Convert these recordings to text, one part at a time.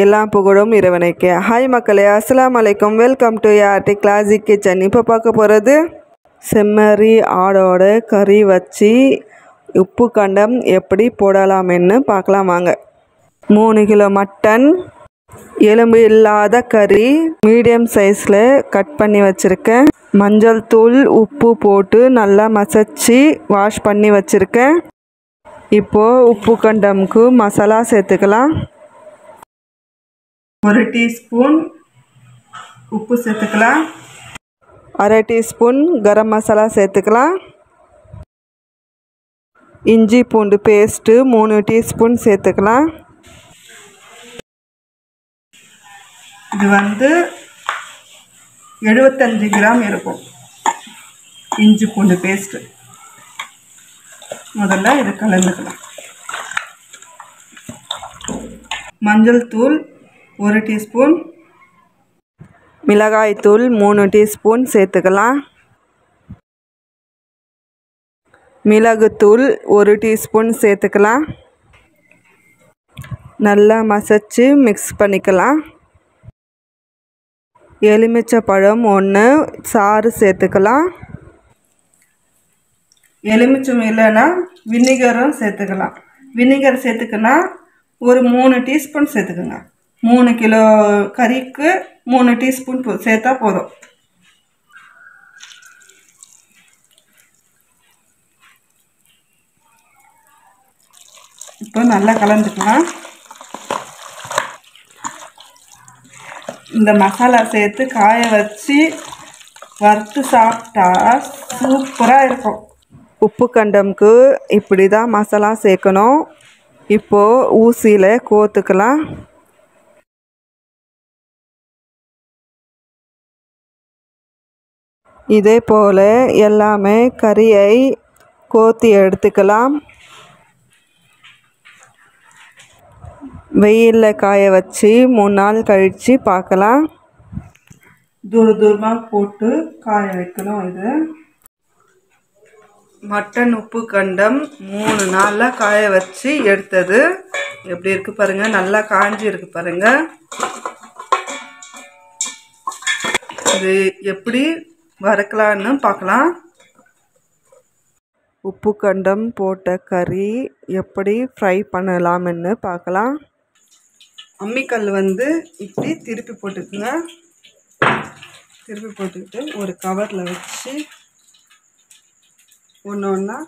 எல்லாம் புகழும் இறைவனுக்கே. ஹாய் மக்களே, அஸ்ஸலாமு அலைக்கும். Welcome to Yardi classic kitchen. இப்போ பார்க்க போகிறது செம்மறி ஆடோட கறி வச்சு உப்பு கண்டம் எப்படி போடலாம்னு பார்க்கலாம் வாங்க. 3 கிலோ மட்டன், எலும்பு இல்லாத கறி மீடியம் சைஸில் கட் பண்ணி வச்சுருக்கேன். மஞ்சள் தூள் உப்பு போட்டு நல்லா மசச்சு வாஷ் பண்ணி வச்சுருக்கேன். இப்போது உப்பு கண்டம்க்கு மசாலா சேர்த்துக்கலாம். 1 டீஸ்பூன் உப்பு சேர்த்துக்கலாம். 1/2 டீஸ்பூன் கரம் மசாலா சேர்த்துக்கலாம். இஞ்சி பூண்டு பேஸ்ட்டு 3 டீஸ்பூன் சேர்த்துக்கலாம். இது 75 கிராம் இருக்கும் இஞ்சி பூண்டு பேஸ்ட்டு. முதல்ல இது கலந்துக்கலாம். மஞ்சள் தூள் 1 டீஸ்பூன், மிளகாய் தூள் 3 டீஸ்பூன் சேர்த்துக்கலாம். மிளகுத்தூள் 1 டீஸ்பூன் சேர்த்துக்கலாம். நல்லா மசச்சு மிக்ஸ் பண்ணிக்கலாம். எலுமிச்சை பழம் 1 சாறு சேர்த்துக்கலாம். எலுமிச்சம் இல்லைன்னா வினிகரும் சேர்த்துக்கலாம். வினிகர் சேர்த்துக்கினா ஒரு 3 டீஸ்பூன் சேர்த்துக்குங்க. 3 கிலோ கறிக்கு 3 டீஸ்பூன் சேர்த்தா போதும். இப்போ நல்லா கலந்துக்கலாம். இந்த மசாலா சேர்த்து காய வச்சு வறுத்து சாப்பிட்டா சூப்பராக இருக்கும். உப்பு கண்டம்க்கு இப்படி தான் மசாலா சேர்க்கணும். இப்போது ஊசியில் கோத்துக்கலாம். இதே போல் எல்லாமே கறியை கோத்தி எடுத்துக்கலாம். வெயிலில் காய வச்சு 3 நாள் கழித்து பார்க்கலாம். தூரமாக போட்டு காய வைக்கணும். இது மட்டன் உப்பு கண்டம் 3 நாளில் காய வச்சு எடுத்தது. எப்படி இருக்குது பாருங்கள், நல்லா காஞ்சி இருக்குது பாருங்கள். இது எப்படி வறுக்கலான்னு பார்க்கலாம். உப்பு கண்டம் போட்ட கறி எப்படி ஃப்ரை பண்ணலாம்னு பார்க்கலாம். அம்மிக்கல் இப்படி திருப்பி போட்டுக்குங்க. திருப்பி போட்டுக்கிட்டு ஒரு கவரில் வச்சு ஒன்று ஒன்றா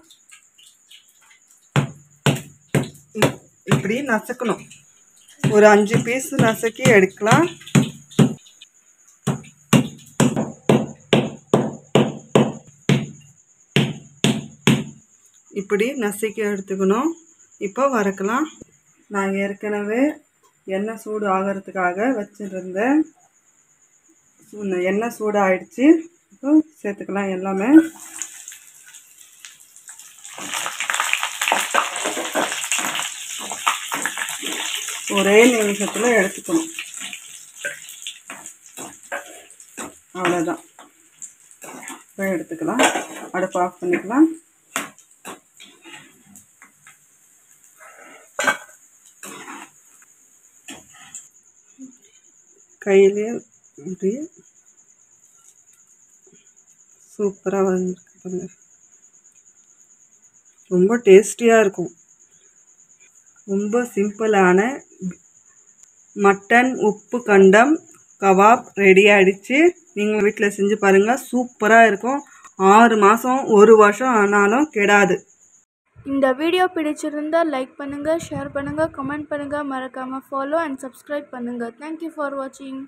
இப்படி நசுக்கணும். ஒரு 5 பீஸ் நசுக்கி எடுக்கலாம். இப்படி நசுக்கி எடுத்துக்கணும். இப்போ வறுக்கலாம். நான் ஏற்கனவே எண்ணெய் சூடு ஆகிறதுக்காக வச்சுருந்தேன். எண்ணெய் சூடு ஆயிடுச்சு. இப்போ சேர்த்துக்கலாம் எல்லாமே. ஒரே நிமிஷத்தில் எடுத்துக்கணும். அவ்வளோதான். இப்போ எடுத்துக்கலாம். அடுப்பு ஆஃப் பண்ணிக்கலாம். கையிலே இப்படி சூப்பராக வந்துருக்கு பாருங்க. ரொம்ப டேஸ்டியாக இருக்கும். ரொம்ப சிம்பிளான மட்டன் உப்பு கண்டம் கபாப் ரெடி ஆகிடுச்சு. நீங்கள் வீட்டில் செஞ்சு பாருங்கள், சூப்பராக இருக்கும். 6 மாதம் 1 வருஷம் ஆனாலும் கெடாது. இந்த வீடியோ பிடிச்சிருந்தால் லைக் பண்ணுங்கள், ஷேர் பண்ணுங்கள், கமெண்ட் பண்ணுங்கள், மறக்காமல் ஃபாலோ அண்ட் சப்ஸ்கிரைப் பண்ணுங்கள். தேங்க்யூ ஃபார் வாட்சிங்.